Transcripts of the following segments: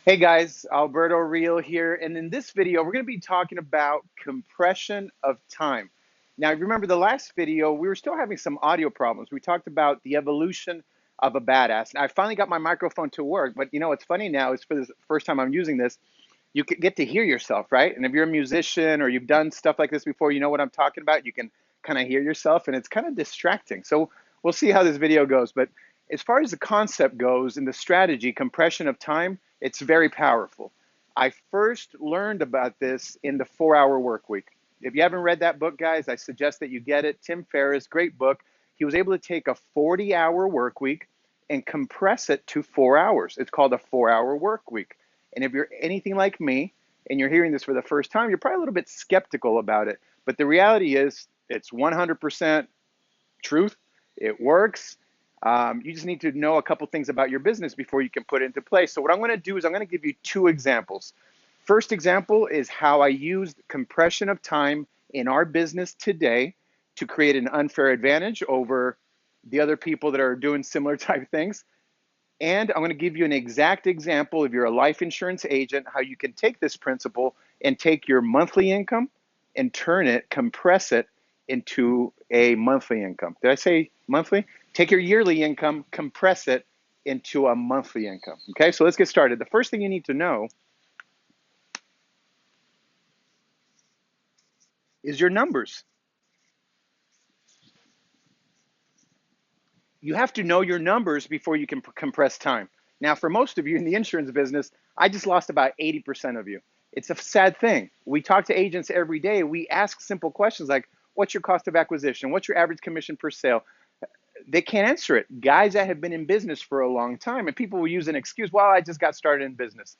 Hey guys, Alberto Riehl here, and in this video, we're going to be talking about compression of time. Now, remember the last video, we were still having some audio problems. We talked about the evolution of a badass. And I finally got my microphone to work, but you know what's funny now is for the first time I'm using this, you can get to hear yourself, right? And if you're a musician or you've done stuff like this before, you know what I'm talking about. You can kind of hear yourself, and it's kind of distracting. So we'll see how this video goes. But as far as the concept goes and the strategy, compression of time, it's very powerful. I first learned about this in the 4 Hour Work Week. If you haven't read that book, guys, I suggest that you get it. Tim Ferriss, great book. He was able to take a 40-hour work week and compress it to 4 hours. It's called a 4 Hour Work Week. And if you're anything like me and you're hearing this for the first time, you're probably a little bit skeptical about it. But the reality is, it's 100% truth. It works. You just need to know a couple things about your business before you can put it into place. So what I'm going to do is I'm going to give you two examples. First example is how I used compression of time in our business today to create an unfair advantage over the other people that are doing similar type things. And I'm going to give you an exact example if you're a life insurance agent, how you can take this principle and take your monthly income and turn it, compress it into a monthly income. Did I say monthly? Take your yearly income, compress it into a monthly income. Okay, so let's get started. The first thing you need to know is your numbers. You have to know your numbers before you can compress time. Now, for most of you in the insurance business, I just lost about 80% of you. It's a sad thing. We talk to agents every day. We ask simple questions like, what's your cost of acquisition? What's your average commission per sale? They can't answer it. Guys that have been in business for a long time, and people will use an excuse, well, I just got started in business.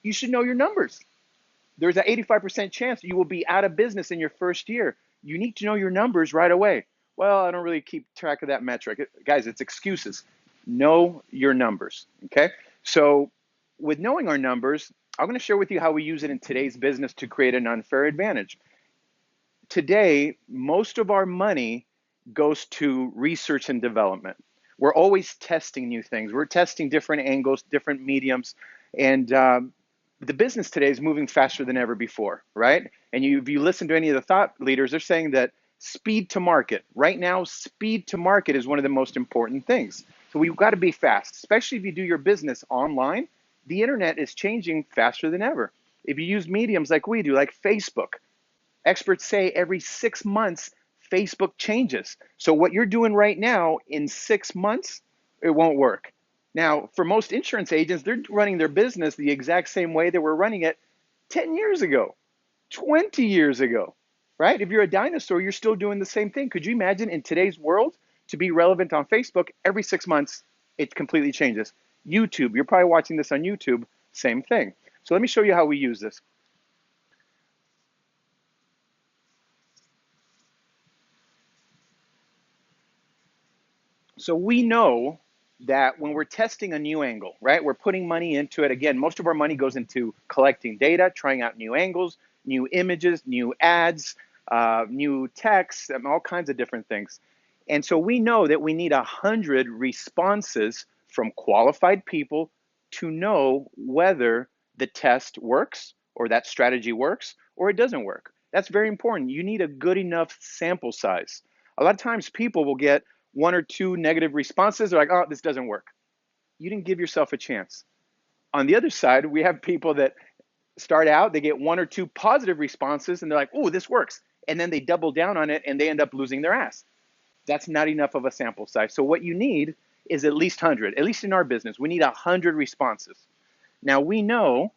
You should know your numbers. There's an 85% chance you will be out of business in your first year. You need to know your numbers right away. Well, I don't really keep track of that metric. Guys, it's excuses. Know your numbers, okay? So with knowing our numbers, I'm going to share with you how we use it in today's business to create an unfair advantage. Today, most of our money goes to research and development. We're always testing new things. We're testing different angles, different mediums, and the business today is moving faster than ever before, right? And if you listen to any of the thought leaders, they're saying that speed to market. Right now, speed to market is one of the most important things. So we've got to be fast, especially if you do your business online. The internet is changing faster than ever. If you use mediums like we do, like Facebook, experts say every 6 months, Facebook changes. So what you're doing right now, in 6 months, it won't work. Now, for most insurance agents, they're running their business the exact same way they were running it 10 years ago, 20 years ago, right? If you're a dinosaur, you're still doing the same thing. Could you imagine in today's world to be relevant on Facebook, every 6 months, it completely changes. YouTube, you're probably watching this on YouTube, same thing. So let me show you how we use this. So we know that when we're testing a new angle, right, we're putting money into it. Again, most of our money goes into collecting data, trying out new angles, new images, new ads, new text, and all kinds of different things. And so we know that we need 100 responses from qualified people to know whether the test works or that strategy works or it doesn't work. That's very important. You need a good enough sample size. A lot of times people will get one or two negative responses. They're like, oh, this doesn't work. You didn't give yourself a chance. On the other side, we have people that start out, they get one or two positive responses, and they're like, oh, this works. And then they double down on it, and they end up losing their ass. That's not enough of a sample size. So what you need is at least 100. At least in our business, we need 100 responses. Now, we know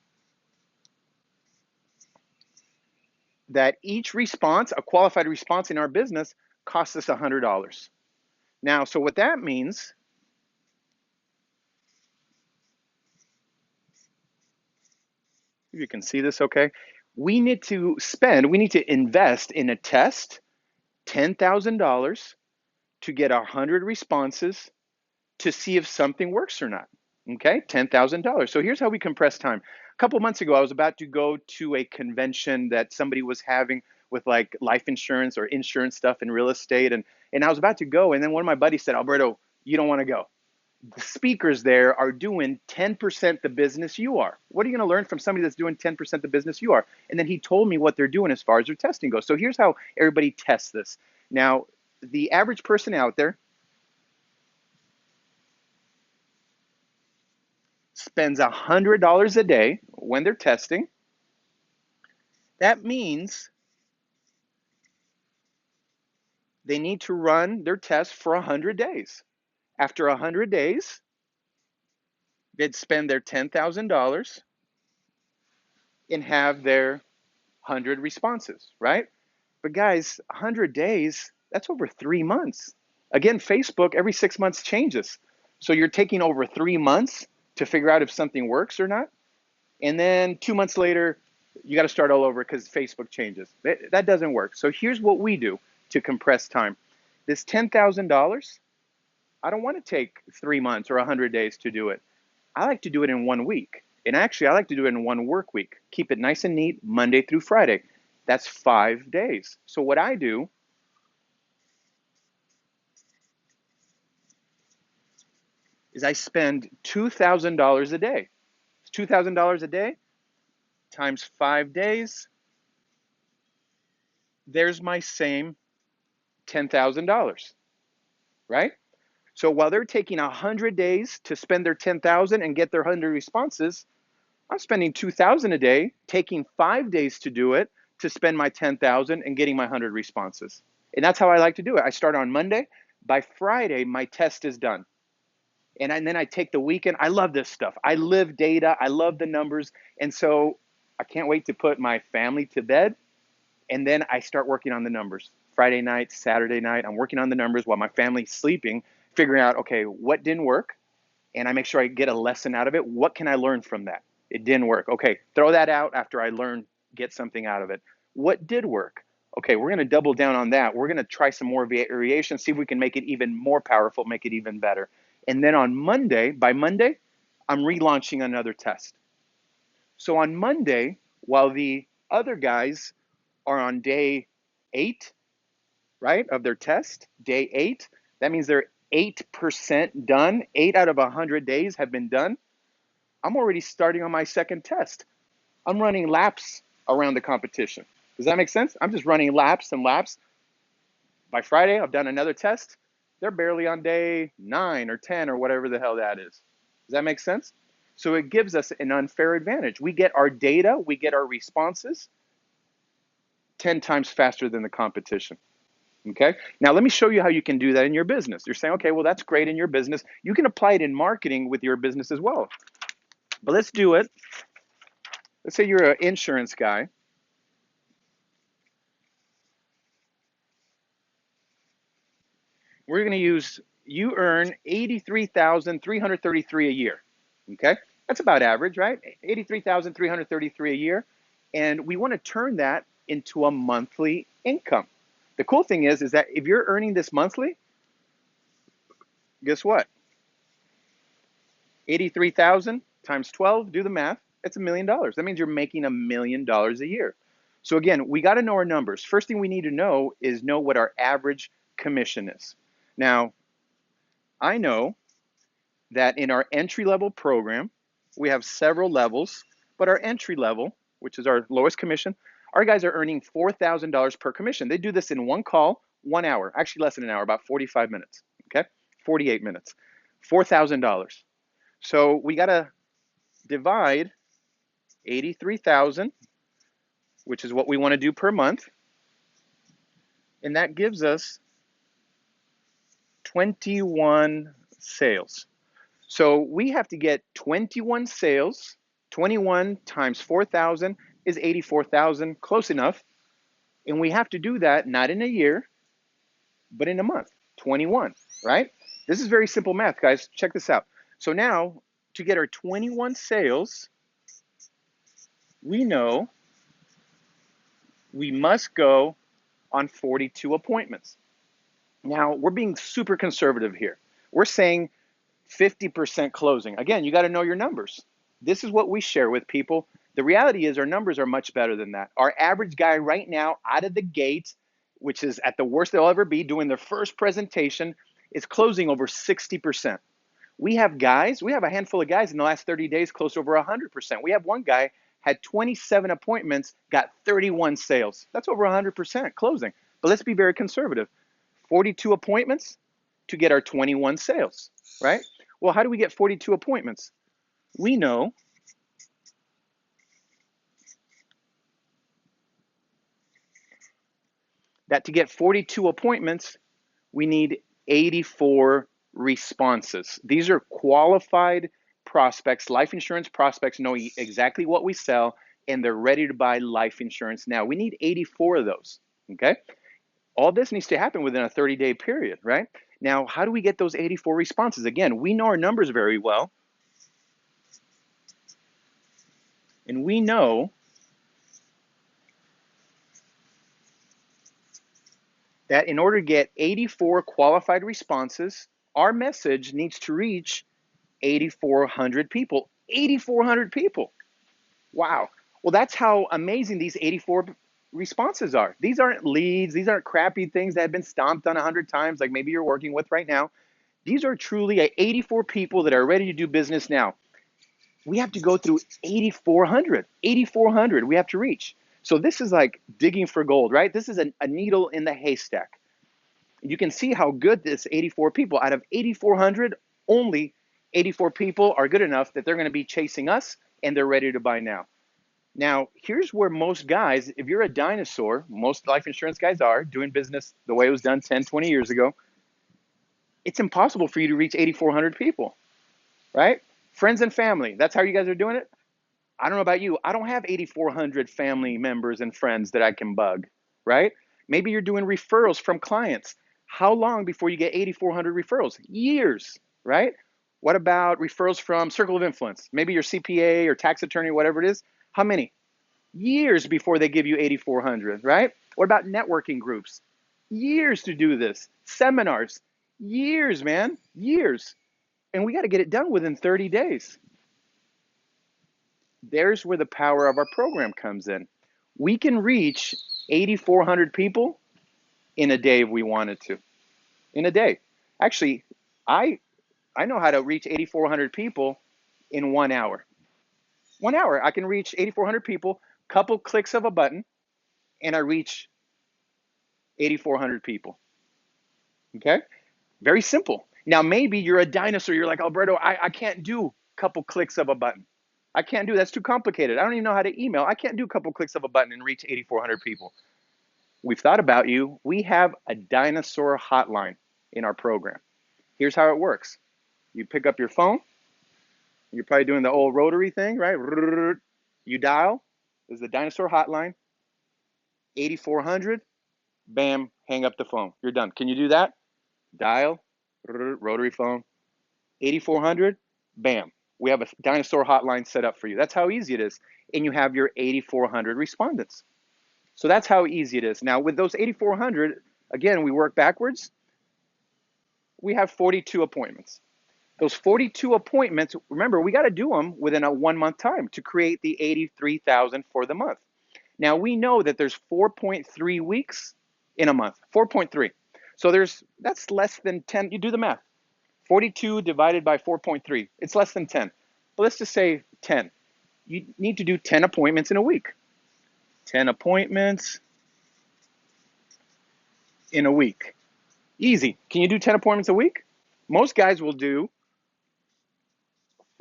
that each response, a qualified response in our business, costs us $100. Now, so what that means, if you can see this okay, we need to invest in a test $10,000 to get 100 responses to see if something works or not. Okay, $10,000. So here's how we compress time. A couple months ago, I was about to go to a convention that somebody was having with like life insurance or insurance stuff in real estate. And I was about to go. And then one of my buddies said, Alberto, you don't want to go. The speakers there are doing 10% the business you are. What are you going to learn from somebody that's doing 10% the business you are? And then he told me what they're doing as far as their testing goes. So here's how everybody tests this. Now, the average person out there spends $100 a day when they're testing. That means they need to run their test for 100 days. After 100 days, they'd spend their $10,000 and have their 100 responses, right? But guys, 100 days, that's over 3 months. Again, Facebook every 6 months changes. So you're taking over 3 months to figure out if something works or not. And then 2 months later, you got to start all over because Facebook changes. That doesn't work. So here's what we do to compress time. This $10,000, I don't want to take 3 months or 100 days to do it. I like to do it in 1 week. And actually, I like to do it in one work week. Keep it nice and neat, Monday through Friday. That's 5 days. So what I do is I spend $2,000 a day. It's $2,000 a day times 5 days. There's my same $10,000, right? So while they're taking 100 days to spend their 10,000 and get their 100 responses, I'm spending 2,000 a day, taking 5 days to do it, to spend my 10,000 and getting my 100 responses. And that's how I like to do it. I start on Monday. By Friday, my test is done. And then I take the weekend. I love this stuff. I live data. I love the numbers. And so I can't wait to put my family to bed. And then I start working on the numbers. Friday night, Saturday night, I'm working on the numbers while my family's sleeping, figuring out, okay, what didn't work? And I make sure I get a lesson out of it. What can I learn from that? It didn't work. Okay, throw that out after I learn, get something out of it. What did work? Okay, we're going to double down on that. We're going to try some more variation, see if we can make it even more powerful, make it even better. And then on Monday, by Monday, I'm relaunching another test. So on Monday, while the other guys are on day 8, right, of their test, day 8, that means they're 8% done. 8 out of 100 days have been done. I'm already starting on my second test. I'm running laps around the competition. Does that make sense? I'm just running laps and laps. By Friday, I've done another test. They're barely on day 9 or 10 or whatever the hell that is. Does that make sense? So it gives us an unfair advantage. We get our data, we get our responses 10 times faster than the competition. Okay. Now let me show you how you can do that in your business. You're saying, okay, well, that's great in your business. You can apply it in marketing with your business as well. But let's do it. Let's say you're an insurance guy. We're going to use, you earn $83,333 a year. Okay. That's about average, right? $83,333 a year. And we want to turn that into a monthly income. The cool thing is that if you're earning this monthly, guess what? 83,000 times 12, do the math, it's $1 million. That means you're making $1 million a year. So again, we got to know our numbers. First thing we need to know is know what our average commission is. Now, I know that in our entry-level program, we have several levels, but our entry level, which is our lowest commission, our guys are earning $4,000 per commission. They do this in one call, 1 hour, actually less than an hour, about 45 minutes, okay? 48 minutes, $4,000. So we got to divide 83,000, which is what we want to do per month, and that gives us 21 sales. So we have to get 21 sales. 21 times 4,000 is 84,000, close enough. And we have to do that not in a year, but in a month, 21, right? This is very simple math, guys. Check this out. So now, to get our 21 sales, we know we must go on 42 appointments. Now, we're being super conservative here. We're saying 50% closing. Again, you got to know your numbers. This is what we share with people. The reality is our numbers are much better than that. Our average guy right now out of the gate, which is at the worst they'll ever be, doing their first presentation, is closing over 60%. We have a handful of guys in the last 30 days, close over 100%. We have one guy had 27 appointments, got 31 sales. That's over 100% closing. But let's be very conservative. 42 appointments to get our 21 sales, right? Well, how do we get 42 appointments? We know that to get 42 appointments, we need 84 responses. These are qualified prospects, life insurance prospects know exactly what we sell, and they're ready to buy life insurance now. We need 84 of those, okay? All this needs to happen within a 30-day period, right? Now, how do we get those 84 responses? Again, we know our numbers very well, and we know that in order to get 84 qualified responses, our message needs to reach 8,400 people. 8,400 people. Wow. Well, that's how amazing these 84 responses are. These aren't leads. These aren't crappy things that have been stomped on 100 times like maybe you're working with right now. These are truly 84 people that are ready to do business now. We have to go through 8,400. 8,400 we have to reach. So this is like digging for gold, right? This is a needle in the haystack. You can see how good this 84 people, out of 8,400, only 84 people are good enough that they're going to be chasing us and they're ready to buy now. Now, here's where most guys, if you're a dinosaur, most life insurance guys are doing business the way it was done 10, 20 years ago, it's impossible for you to reach 8,400 people, right? Friends and family, that's how you guys are doing it? I don't know about you. I don't have 8,400 family members and friends that I can bug, right? Maybe you're doing referrals from clients. How long before you get 8,400 referrals? Years, right? What about referrals from Circle of Influence? Maybe your CPA or tax attorney, whatever it is. How many? Years before they give you 8,400, right? What about networking groups? Years to do this. Seminars, years, man, years. And we got to get it done within 30 days. There's where the power of our program comes in. We can reach 8,400 people in a day if we wanted to. In a day. Actually, I know how to reach 8,400 people in 1 hour. 1 hour, I can reach 8,400 people, couple clicks of a button, and I reach 8,400 people. Okay? Very simple. Now, maybe you're a dinosaur. You're like, Alberto, I can't do a couple clicks of a button. I can't do that's too complicated. I don't even know how to email. I can't do a couple clicks of a button and reach 8,400 people. We've thought about you. We have a dinosaur hotline in our program. Here's how it works. You pick up your phone. You're probably doing the old rotary thing, right? You dial. This is the dinosaur hotline. 8,400. Bam, hang up the phone. You're done. Can you do that? Dial, rotary phone. 8,400. Bam. We have a dinosaur hotline set up for you. That's how easy it is. And you have your 8,400 respondents. So that's how easy it is. Now, with those 8,400, again, we work backwards. We have 42 appointments. Those 42 appointments, remember, we got to do them within a 1 month time to create the 83,000 for the month. Now, we know that there's 4.3 weeks in a month, 4.3. So that's less than 10. You do the math. 42 divided by 4.3. It's less than 10. But let's just say 10. You need to do 10 appointments in a week. 10 appointments in a week. Easy. Can you do 10 appointments a week? Most guys will do 2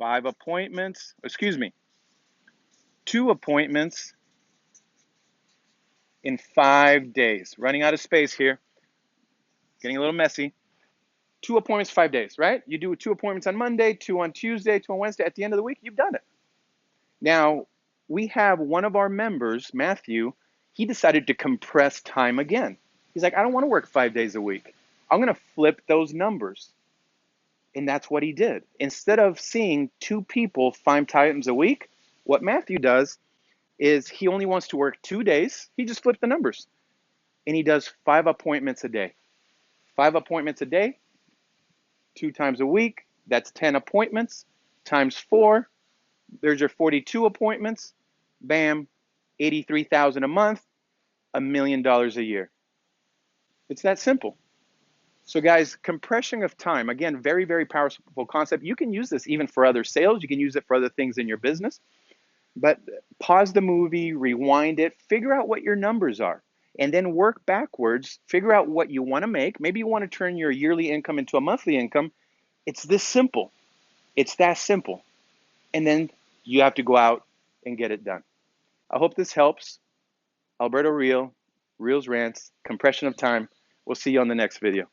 appointments in 5 days. Running out of space here. Getting a little messy. 2 appointments, 5 days, right? You do 2 appointments on Monday, 2 on Tuesday, 2 on Wednesday. At the end of the week, you've done it. Now, we have one of our members, Matthew, he decided to compress time again. He's like, I don't want to work 5 days a week. I'm going to flip those numbers. And that's what he did. Instead of seeing 2 people 5 times a week, what Matthew does is he only wants to work 2 days. He just flipped the numbers. And he does 5 appointments a day. 5 appointments a day, 2 times a week. That's 10 appointments times 4. There's your 42 appointments. Bam, 83,000 a month, $1 million a year. It's that simple. So guys, compression of time, again, very, very powerful concept. You can use this even for other sales. You can use it for other things in your business. But pause the movie, rewind it, figure out what your numbers are, and then work backwards. Figure out what you want to make. Maybe you want to turn your yearly income into a monthly income. It's this simple. It's that simple. And then you have to go out and get it done. I hope this helps. Alberto Riehl, Reel's Rants, compression of time. We'll see you on the next video.